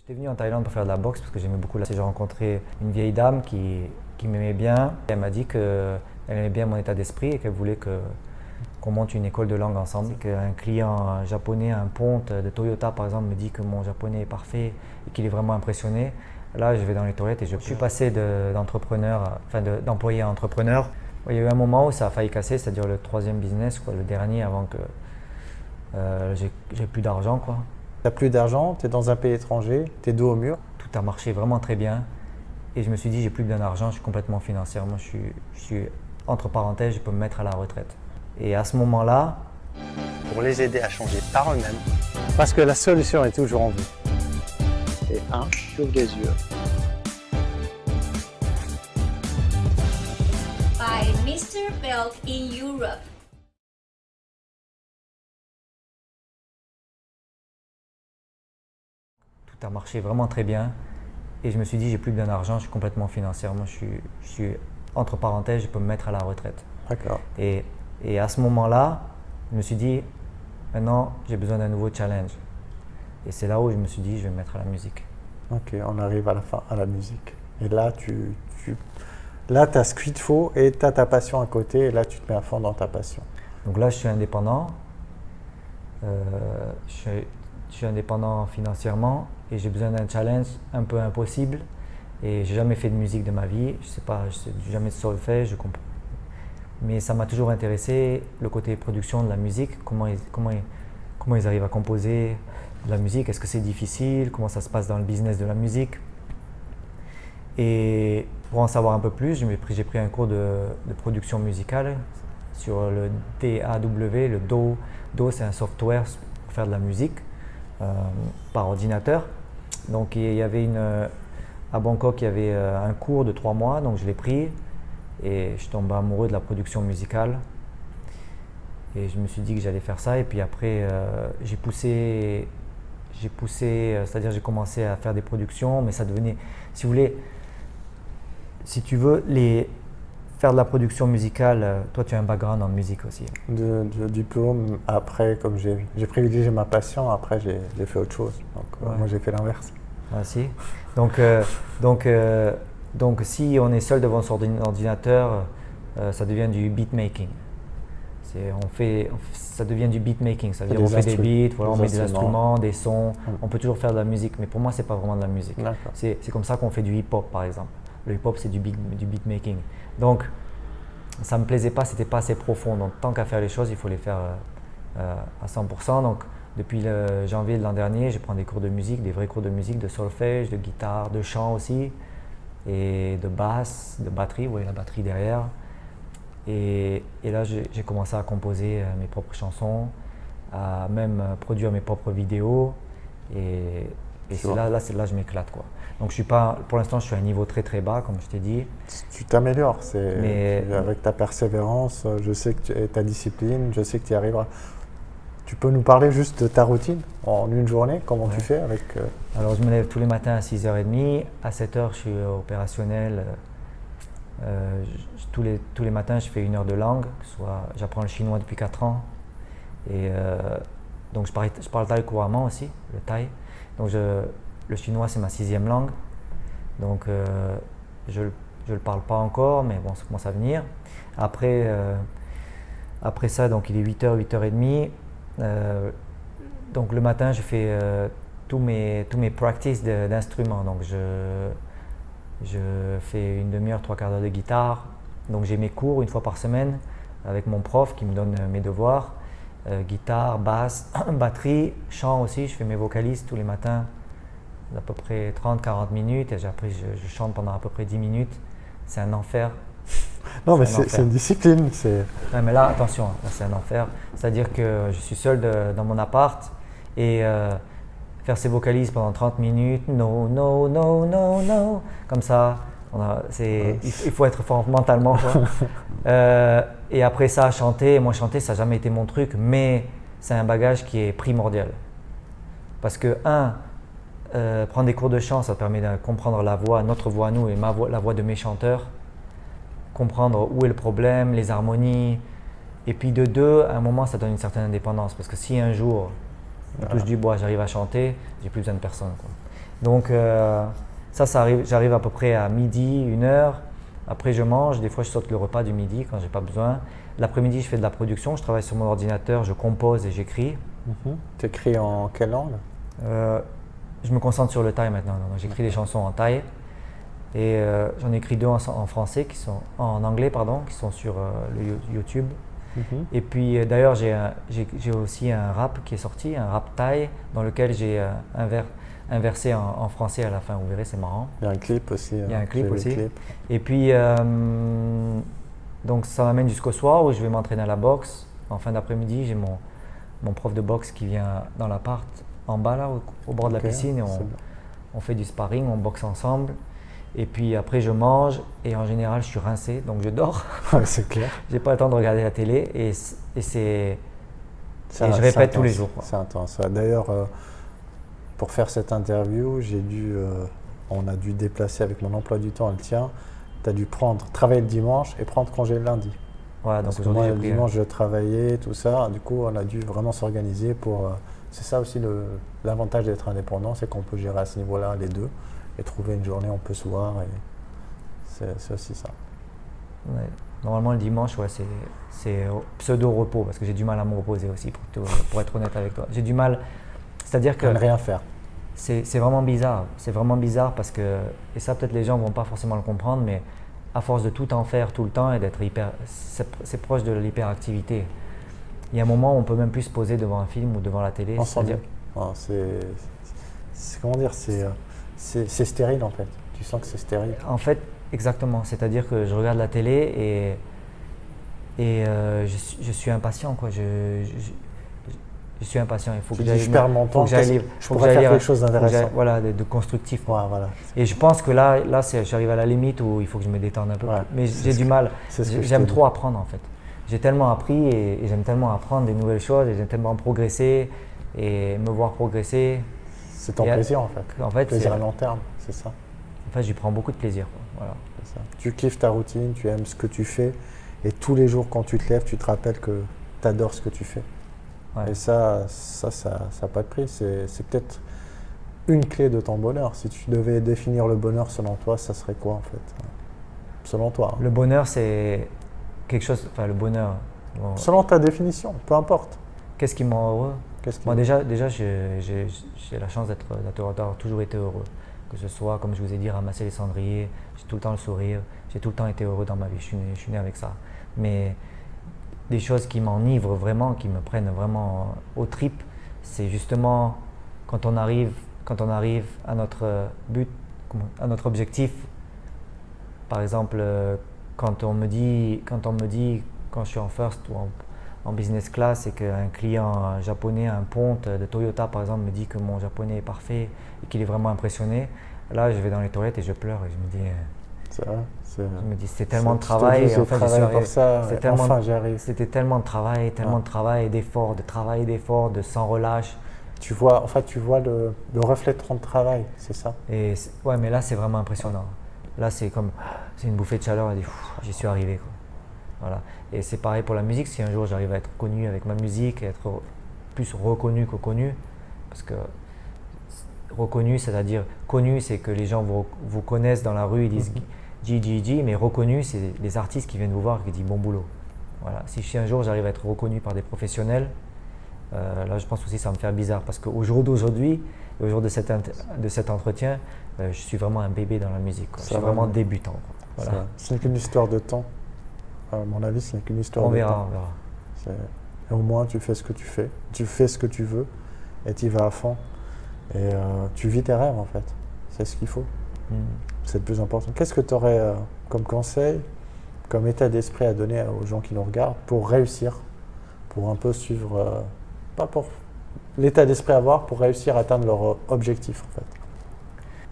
J'étais venu en Thaïlande pour faire de la boxe parce que j'aimais beaucoup la. J'ai rencontré une vieille dame qui m'aimait bien. Elle m'a dit qu'elle aimait bien mon état d'esprit et qu'elle voulait qu'on monte une école de langue ensemble. Qu'un client japonais, un ponte de Toyota par exemple, me dit que mon japonais est parfait et qu'il est vraiment impressionné. Là, je vais dans les toilettes et je suis passé d'entrepreneur, enfin d'employé à entrepreneur. Il y a eu un moment où ça a failli casser, c'est-à-dire le troisième business, le dernier avant que j'ai plus d'argent, quoi. T'as plus d'argent, tu es dans un pays étranger, tu es dos au mur. Tout a marché vraiment très bien et je me suis dit j'ai plus besoin d'argent, je suis complètement financièrement, je suis entre parenthèses, je peux me mettre à la retraite. Et à ce moment-là, pour les aider à changer par eux-mêmes, Parce que la solution est toujours en vous. et j'ouvre les yeux. By Mr. Belk in Europe. tout a marché vraiment très bien et je me suis dit j'ai plus besoin d'argent, je suis complètement financièrement, je suis entre parenthèses, je peux me mettre à la retraite. D'accord. Et à ce moment-là, je me suis dit maintenant j'ai besoin d'un nouveau challenge. Et c'est là où je me suis dit je vais me mettre à la musique. Ok, on arrive à la fin, à la musique. Et là, là, tu as ce qu'il te faut et tu as ta passion à côté. Et là, tu te mets à fond dans ta passion. Donc là je suis indépendant, je suis indépendant financièrement et j'ai besoin d'un challenge un peu impossible. Et j'ai jamais fait de musique de ma vie, je sais pas, je sais jamais de solfège, je comprends. Mais ça m'a toujours intéressé, le côté production de la musique, comment ils arrivent à composer de la musique, est-ce que c'est difficile, comment ça se passe dans le business de la musique. Et pour en savoir un peu plus, j'ai pris un cours de production musicale sur le DAW, le DAW. DAW, c'est un software pour faire de la musique par ordinateur. Donc à Bangkok, il y avait un cours de 3 mois, donc je l'ai pris et je suis tombé amoureux de la production musicale. Et je me suis dit que j'allais faire ça et puis après j'ai poussé, c'est-à-dire j'ai commencé à faire des productions, mais ça devenait, si vous voulez, si tu veux faire de la production musicale, toi tu as un background en musique aussi. De diplôme, après, comme j'ai privilégié ma passion, après j'ai fait autre chose. Donc Ouais. moi j'ai fait l'inverse. Ah, si. Donc si on est seul devant son ordinateur, ça devient du beatmaking. Ça devient du beatmaking, ça veut dire on fait des beats, voilà, on met des instruments, des sons, on peut toujours faire de la musique, mais pour moi c'est pas vraiment de la musique. D'accord. C'est comme ça qu'on fait du hip-hop par exemple. Le hip-hop c'est du beatmaking. Donc ça me plaisait pas, c'était pas assez profond. Donc tant qu'à faire les choses, il faut les faire à 100%. Donc depuis le janvier de l'an dernier, je prends des cours de musique, des vrais cours de musique, de solfège, de guitare, de chant aussi, et de basse, de batterie, vous voyez la batterie derrière. Et là, j'ai commencé à composer mes propres chansons, à même produire mes propres vidéos. Et c'est là que je m'éclate, quoi. Donc pour l'instant, je suis à un niveau très très bas, comme je t'ai dit. Tu t'améliores, Mais avec ta persévérance, je sais que ta discipline, je sais que tu y arriveras. Tu peux nous parler juste de ta routine en une journée, comment tu fais avec… Alors je me lève tous les matins à 6h30, à 7h je suis opérationnel. Tous les matins je fais 1 heure de langue, j'apprends le chinois depuis 4 ans. Et donc je parle thaï couramment aussi, le thaï. Donc le chinois c'est ma 6e langue. Donc je le parle pas encore, mais bon ça commence à venir. Après ça, donc il est 8h, 8h30. Donc le matin je fais tous mes practices d'instruments. Donc je fais une demi-heure, 3/4 d'heure de guitare. Donc j'ai mes cours une fois par semaine avec mon prof qui me donne mes devoirs. Guitare, basse, batterie, chant aussi. Je fais mes vocalises tous les matins d'à peu près 30-40 minutes. Et après je chante pendant à peu près 10 minutes. C'est un enfer. Non, mais c'est une discipline. Non, mais là, attention, là, c'est un enfer. C'est-à-dire que je suis seul dans mon appart et faire ces vocalises pendant 30 minutes, no, no, no, no, no, comme ça, il faut être fort mentalement, quoi. Et après ça, chanter, moi chanter, ça n'a jamais été mon truc, mais c'est un bagage qui est primordial. Parce que, prendre des cours de chant, ça permet de comprendre la voix, notre voix à nous et la voix de mes chanteurs. Comprendre où est le problème, les harmonies. Et puis de 2, à un moment, ça donne une certaine indépendance. Parce que si un jour, on touche du bois, j'arrive à chanter, j'ai plus besoin de personne, quoi. Donc ça arrive, j'arrive à peu près à midi, 1h. Après je mange, des fois je saute le repas du midi quand j'ai pas besoin. L'après-midi je fais de la production, je travaille sur mon ordinateur, je compose et j'écris. Tu écris en quelle langue? Je me concentre sur le thaï maintenant, donc j'écris des chansons en thaï. Et j'en ai écrit 2 en français, en anglais pardon, qui sont sur le YouTube. Et puis d'ailleurs j'ai aussi un rap qui est sorti, un rap thaï, dans lequel j'ai un verset en français à la fin, vous verrez, c'est marrant. Il y a un clip aussi. Il y a un clip j'ai vu le aussi. clip. Et puis donc ça m'amène jusqu'au soir où je vais m'entraîner à la boxe. En fin d'après-midi, j'ai mon prof de boxe qui vient dans l'appart en bas là, au bord de la Ok, piscine, et c'est bien. on fait du sparring, on boxe ensemble. Et puis après je mange et en général je suis rincé, donc je dors. Ouais, c'est clair. J'ai pas le temps de regarder la télé et c'est C'est et je c'est répète tous les intense, jours, quoi. C'est intense. Ouais. D'ailleurs, pour faire cette interview, on a dû déplacer avec mon emploi du temps, le tien. Tu as dû travailler le dimanche et prendre congé le lundi. Voilà, donc Parce que moi, aujourd'hui le j'ai pris dimanche, je travaillais, tout ça. Du coup, on a dû vraiment s'organiser pour. C'est ça aussi l'avantage d'être indépendant, c'est qu'on peut gérer à ce niveau-là les deux et trouver une journée où on peut se voir. Et c'est aussi ça. ouais. Normalement le dimanche, ouais, c'est pseudo-repos parce que j'ai du mal à me reposer aussi, pour être honnête avec toi. J'ai du mal, c'est-à-dire que À ne rien faire. c'est vraiment bizarre. C'est vraiment bizarre parce que, et ça peut-être les gens ne vont pas forcément le comprendre, mais à force de tout en faire tout le temps et d'être c'est proche de l'hyperactivité. Il y a un moment où on peut même plus se poser devant un film ou devant la télé. On s'en c'est-à-dire- comment dire, c'est stérile en fait. Tu sens que c'est stérile. En fait, exactement. C'est-à-dire que je regarde la télé et je suis impatient, quoi. Je suis impatient. Il faut Tu que dis, j'aille. je perds mon temps, faut que j'aille je faut que pourrais j'aille faire lire- quelque chose faut que j'aille- d'intéressant. Voilà, de constructif, quoi. Ouais, voilà. Et je pense que là j'arrive à la limite où il faut que je me détende un peu. Ouais, Mais c'est j'ai ce du que- mal. c'est ce que je J'aime te dis. trop apprendre en fait. J'ai tellement appris et j'aime tellement apprendre des nouvelles choses et j'aime tellement progresser et me voir progresser. C'est ton Et plaisir en fait. En fait, Plaisir à long terme, c'est ça. j'y prends beaucoup de plaisir, quoi. Voilà. C'est ça. Tu kiffes ta routine, tu aimes ce que tu fais et tous les jours quand tu te lèves, tu te rappelles que tu adores ce que tu fais. Ouais. Et ça n'a pas de prix. C'est peut-être une clé de ton bonheur. Si tu devais définir le bonheur selon toi, ça serait quoi en fait? Selon toi. Hein. Le bonheur, c'est quelque chose. Enfin, le bonheur. Bon, Selon ta définition, peu importe. qu'est-ce qui me rend heureux? Qu'est-ce qui... Moi, déjà j'ai la chance d'avoir toujours été heureux. Que ce soit, comme je vous ai dit, ramasser les cendriers, j'ai tout le temps le sourire, j'ai tout le temps été heureux dans ma vie, je suis né avec ça. Mais des choses qui m'enivrent vraiment, qui me prennent vraiment aux tripes, c'est justement quand on arrive à notre but, à notre objectif. Par exemple, quand on me dit, quand je suis en first ou en business class et qu'un client japonais, un ponte de Toyota par exemple, me dit que mon japonais est parfait et qu'il est vraiment impressionné, là je vais dans les toilettes et je pleure et je me dis, C'est vrai, c'est tellement de tu te travail. dis, j'ai En fait, travaillé pour ça, c'était et tellement, enfin j'y arrive. c'était tellement de travail, tellement de travail et d'efforts, de travail et d'efforts, de sans relâche. Tu vois le reflet de ton travail, c'est ça. Et ouais, mais là c'est vraiment impressionnant. Là c'est une bouffée de chaleur et j'y suis arrivé, quoi. Voilà. Et c'est pareil pour la musique. Si un jour j'arrive à être connu avec ma musique, et être plus reconnu que connu, parce que reconnu, c'est-à-dire connu, c'est que les gens vous connaissent dans la rue, ils disent G, mais reconnu, c'est les artistes qui viennent vous voir et qui disent bon boulot. Voilà. Si un jour j'arrive à être reconnu par des professionnels, là je pense aussi que ça va me faire bizarre parce qu'au jour d'aujourd'hui, au jour de cet entretien, je suis vraiment un bébé dans la musique, quoi. Je suis vraiment débutant, quoi. Voilà. Ce n'est qu'une histoire de temps. À mon avis, ce n'est qu'une histoire On de verra, temps. on verra. Et au moins, tu fais ce que tu fais. Tu fais ce que tu veux et tu y vas à fond. Et tu vis tes rêves, en fait. C'est ce qu'il faut. C'est le plus important. Qu'est-ce que tu aurais comme conseil, comme état d'esprit à donner aux gens qui nous regardent pour réussir, pour un peu suivre, pas pour l'état d'esprit à avoir, pour réussir à atteindre leur objectif, en fait?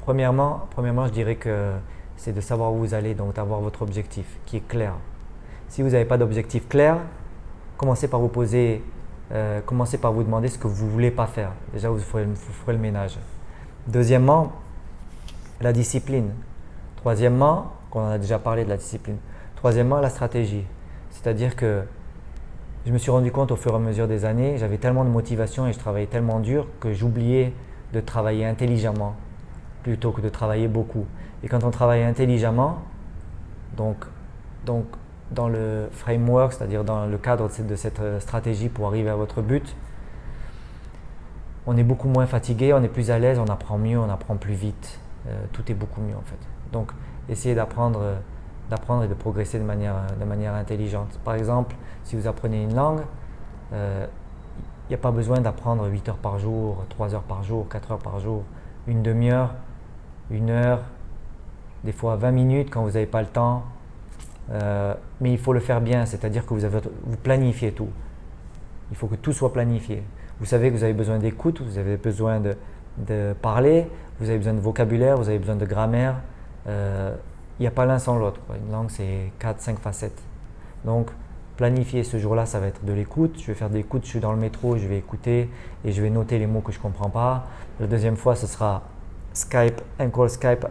Premièrement, je dirais que c'est de savoir où vous allez, donc d'avoir votre objectif qui est clair. Si vous n'avez pas d'objectif clair, commencez par vous demander ce que vous ne voulez pas faire. Déjà, vous ferez le ménage. Deuxièmement, la discipline. Troisièmement, on en a déjà parlé de la discipline. Troisièmement, la stratégie. C'est-à-dire que je me suis rendu compte au fur et à mesure des années, j'avais tellement de motivation et je travaillais tellement dur que j'oubliais de travailler intelligemment. plutôt que de travailler beaucoup. Et quand on travaille intelligemment, donc dans le framework, c'est-à-dire dans le cadre de cette stratégie pour arriver à votre but, on est beaucoup moins fatigué, on est plus à l'aise, on apprend mieux, on apprend plus vite. Tout est beaucoup mieux en fait. Donc, essayez d'apprendre et de progresser de manière intelligente. Par exemple, si vous apprenez une langue, il n'y a pas besoin d'apprendre 8 heures par jour, 3 heures par jour, 4 heures par jour, une demi-heure, 1 heure, des fois 20 minutes quand vous n'avez pas le temps. Mais il faut le faire bien, c'est-à-dire que vous planifiez tout. Il faut que tout soit planifié. Vous savez que vous avez besoin d'écoute, vous avez besoin de parler, vous avez besoin de vocabulaire, vous avez besoin de grammaire. Il n'y a pas l'un sans l'autre. Une langue, c'est 4-5 facettes. Donc, planifier ce jour-là, ça va être de l'écoute. Je vais faire de l'écoute, je suis dans le métro, je vais écouter et je vais noter les mots que je ne comprends pas. La deuxième fois, ce sera Skype, un call Skype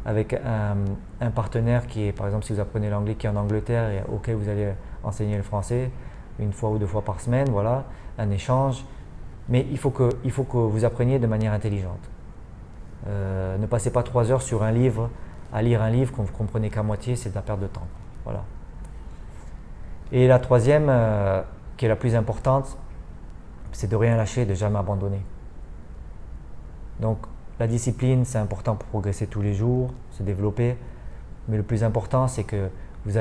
avec un partenaire qui est, par exemple, si vous apprenez l'anglais, qui est en Angleterre et auquel vous allez enseigner le français 1 fois ou 2 fois par semaine, voilà, un échange. Mais il faut que vous appreniez de manière intelligente. Ne passez pas 3 heures sur un livre, à lire un livre qu'on ne comprenez qu'à moitié, c'est de la perte de temps. Voilà. Et la troisième, qui est la plus importante, c'est de rien lâcher, de jamais abandonner. Donc, la discipline, c'est important pour progresser tous les jours, se développer. Mais le plus important, c'est que il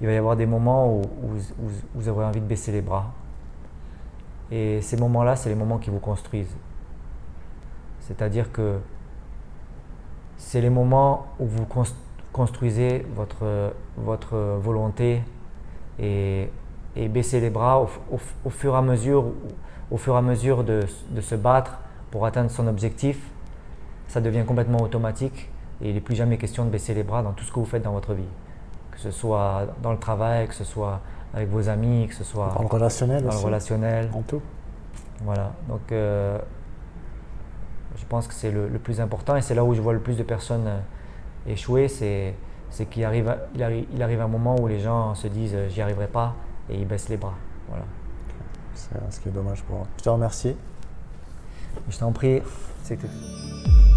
va y avoir des moments où vous aurez envie de baisser les bras. Et ces moments-là, c'est les moments qui vous construisent. C'est-à-dire que c'est les moments où vous construisez votre volonté et baisser les bras au fur et à mesure de se battre pour atteindre son objectif. Ça devient complètement automatique et il n'est plus jamais question de baisser les bras dans tout ce que vous faites dans votre vie. Que ce soit dans le travail, que ce soit avec vos amis, que ce soit dans le relationnel dans aussi. le relationnel. En tout. Voilà, donc je pense que c'est le plus important et c'est là où je vois le plus de personnes échouer, c'est qu'il arrive un moment où les gens se disent j'y arriverai pas et ils baissent les bras. Voilà. C'est ce qui est dommage pour eux. Je te remercie. Je t'en prie, c'était tout.